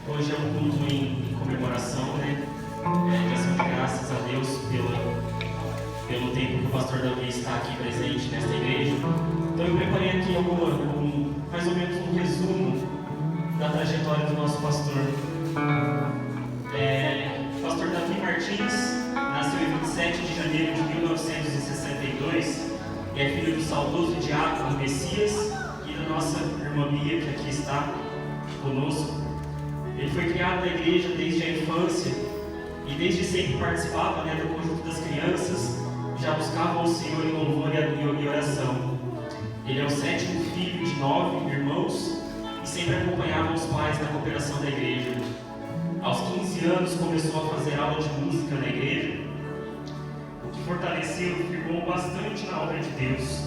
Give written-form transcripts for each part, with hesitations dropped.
Hoje é um culto em comemoração, né? De ação de graças a Deus pelo tempo que o pastor Davi está aqui presente nesta igreja. Então eu preparei aqui mais ou menos um resumo da trajetória do nosso pastor. O pastor Davi Martins nasceu em 27 de janeiro de 1962 e é filho do saudoso diácono Messias e da nossa irmã Bia, que aqui está conosco. Ele foi criado na igreja desde a infância e desde sempre participava do conjunto das crianças, já buscava o Senhor em louvor e oração. Ele é o 7º filho de 9 irmãos e sempre acompanhava os pais na cooperação da igreja. Aos 15 anos começou a fazer aula de música na igreja, o que fortaleceu e firmou bastante na obra de Deus.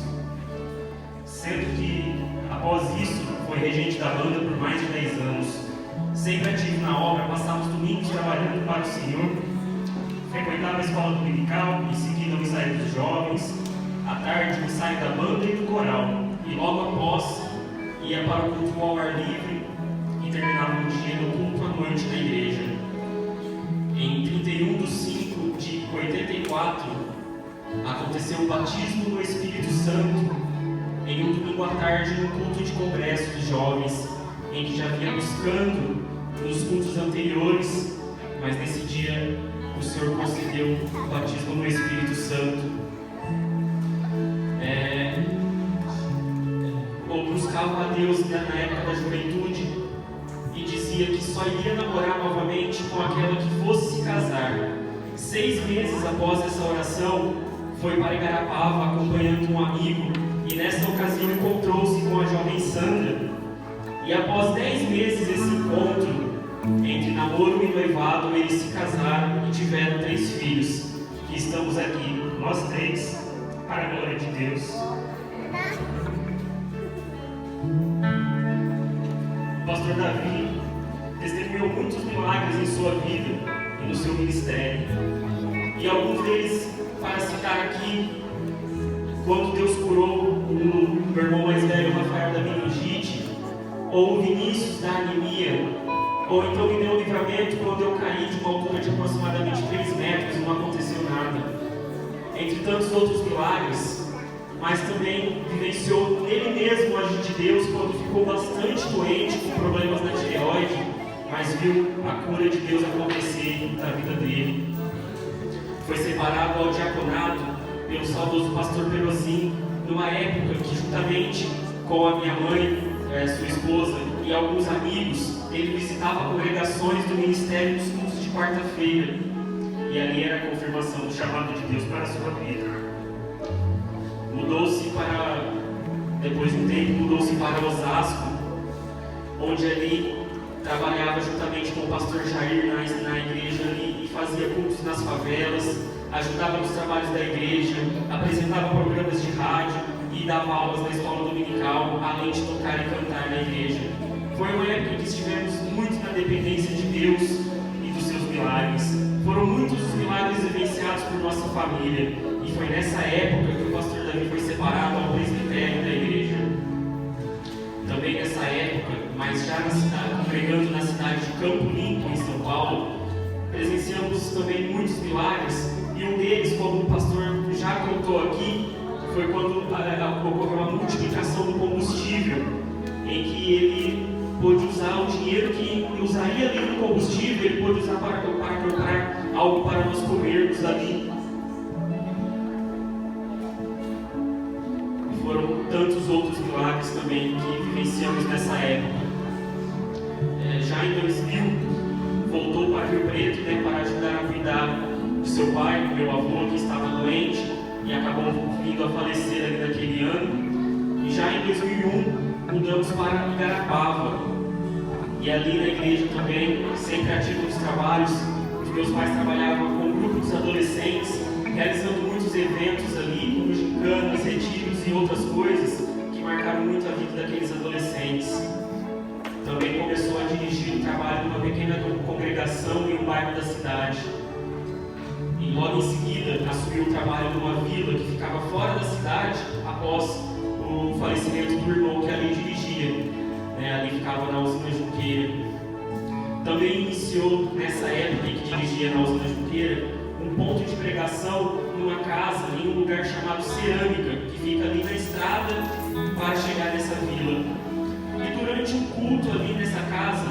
Sendo que, após isso, foi regente da banda por mais de 10 anos. Sempre ativo na obra, passava os domingos trabalhando para o Senhor, frequentava a escola dominical, em seguida o ensaio dos jovens, à tarde o ensaio da banda e do coral, e logo após ia para o culto ao ar livre e terminava o dia no culto à noite na igreja. Em 31/5/84 aconteceu o batismo no Espírito Santo em um domingo à tarde no culto de congresso de jovens, em que já vinha buscando nos cultos anteriores, mas nesse dia o Senhor concedeu o batismo no Espírito Santo. Buscava a Deus na época da juventude e dizia que só iria namorar novamente com aquela que fosse se casar. 6 meses após essa oração, foi para Igarapava acompanhando um amigo e nessa ocasião encontrou-se com a jovem Sandra. E após 10 meses esse encontro, entre namoro e noivado, eles se casaram e tiveram 3 filhos, que estamos aqui, nós 3, para a glória de Deus. O pastor Davi testemunhou muitos milagres em sua vida e no seu ministério. E alguns deles, para citar aqui, quando Deus curou o meu irmão mais velho, Rafael, da meningite, ou o Vinícius da anemia, ou então me deu um livramento quando eu caí de uma altura de aproximadamente 3 metros e não aconteceu nada. Entre tantos outros milagres, mas também vivenciou nele mesmo o agir de Deus quando ficou bastante doente com problemas na tireoide, mas viu a cura de Deus acontecer na vida dele. Foi separado ao diaconato pelo saudoso pastor Perozinho, numa época que, juntamente com a minha mãe, sua esposa e alguns amigos, ele visitava congregações do ministério nos cultos de quarta-feira, e ali era a confirmação do chamado de Deus para a sua vida. Depois de um tempo, mudou-se para Osasco, onde ali trabalhava juntamente com o pastor Jair na igreja ali, e fazia cultos nas favelas, ajudava nos trabalhos da igreja, apresentava programas de rádio e dava aulas na escola dominical, além de tocar e cantar na igreja. Foi uma época em que estivemos muito na dependência de Deus e dos seus milagres. Foram muitos os milagres vivenciados por nossa família, e foi nessa época que o pastor Davi foi separado ao presbitério da igreja. Também nessa época, mas já na cidade, congregando na cidade de Campo Limpo, em São Paulo, presenciamos também muitos milagres, e um deles, como o pastor já contou aqui, foi quando ocorreu a multiplicação do combustível, em que ele pôde usar o dinheiro que usaria ali no combustível, ele pôde usar para comprar algo para nós comermos ali. E foram tantos outros milagres também que vivenciamos nessa época. Já em 2000, voltou para Rio Preto, para ajudar a cuidar do seu pai, do meu avô, que estava doente e acabou vindo a falecer ali naquele ano. E já em 2001, mudamos para Igarapava, e ali na igreja também, sempre ativo nos trabalhos. Os meus pais trabalhavam com um grupo dos adolescentes, realizando muitos eventos ali, como gincanas, retiros e outras coisas que marcaram muito a vida daqueles adolescentes. Também começou a dirigir o trabalho de uma pequena congregação em um bairro da cidade. E logo em seguida assumiu o trabalho de uma vila que ficava fora da cidade após o falecimento do irmão que ali dirigia. Ali ficava na usina Junqueira. também iniciou, nessa época em que dirigia na Oswaldo Junqueira, um ponto de pregação numa casa, em um lugar chamado Cerâmica, que fica ali na estrada para chegar nessa vila. E durante um culto ali nessa casa,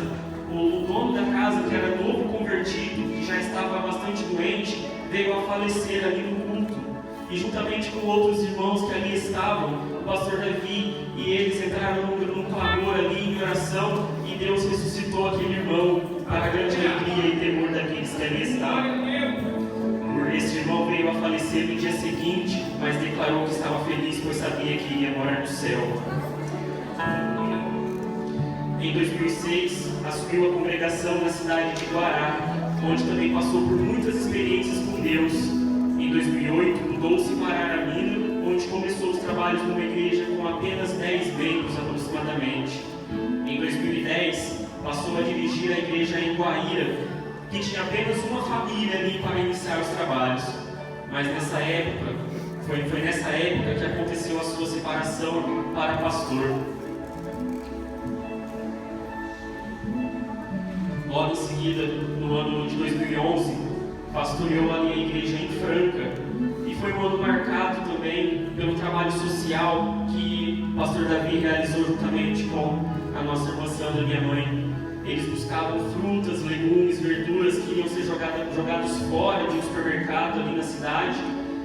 o dono da casa, que era novo convertido, que já estava bastante doente, veio a falecer ali no culto. E juntamente com outros irmãos que ali estavam, o pastor Davi e eles entraram num clamor ali em oração, e Deus ressuscitou aquele irmão para a grande alegria e temor daqueles que ali estavam. Este irmão veio a falecer no dia seguinte, mas declarou que estava feliz, pois sabia que iria morar no céu. Em 2006, assumiu a congregação na cidade de Guará, onde também passou por muitas experiências com Deus. Em 2008, mudou-se para Aramina, onde começou os trabalhos numa igreja com apenas 10 membros aproximadamente. Em 2010, passou a dirigir a igreja em Guaíra, que tinha apenas uma família ali para iniciar os trabalhos. Mas nessa época, foi nessa época que aconteceu a sua separação para pastor. Logo em seguida, no ano de 2011, pastoreou ali a igreja em Franca, e foi um ano marcado também pelo trabalho social que o pastor Davi realizou juntamente com a nossa irmã Sandra, minha mãe. Eles buscavam frutas, legumes, verduras que iam ser jogados fora de um supermercado ali na cidade,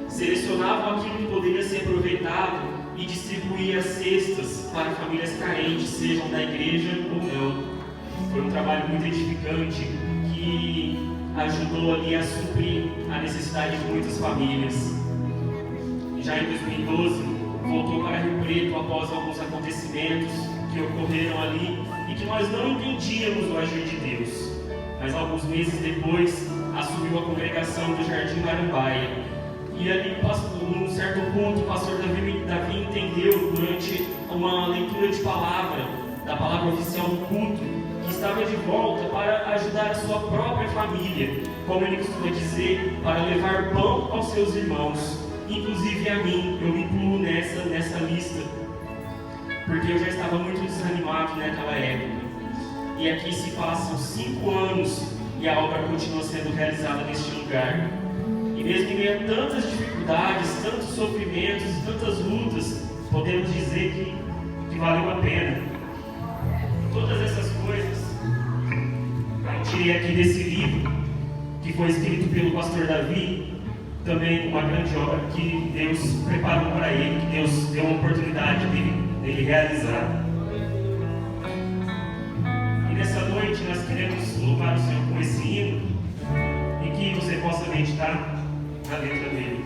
selecionavam aquilo que poderia ser aproveitado e distribuía as cestas para famílias carentes, sejam da igreja ou não. Foi um trabalho muito edificante que ajudou ali a suprir a necessidade de muitas famílias. Já em 2012, voltou para Rio Preto após alguns acontecimentos que ocorreram ali e que nós não entendíamos o agir de Deus. Mas alguns meses depois, assumiu a congregação do Jardim Marambaia. E ali, num certo ponto, o pastor Davi entendeu, durante uma leitura de palavra, da palavra oficial do culto, que estava de volta para ajudar a sua própria família, como ele costuma dizer, para levar pão aos seus irmãos, inclusive a mim. Eu me incluo nessa lista, porque eu já estava muito desanimado naquela época. E aqui se passam 5 anos e a obra continua sendo realizada neste lugar. E mesmo em meio a tantas dificuldades, tantos sofrimentos, tantas lutas, podemos dizer que valeu a pena. Todas essas coisas eu tirei aqui desse livro, que foi escrito pelo pastor Davi, também uma grande obra que Deus preparou para ele, que Deus deu uma oportunidade dele realizar. E nessa noite nós queremos louvar o Senhor com esse hino, e que você possa meditar na letra dele.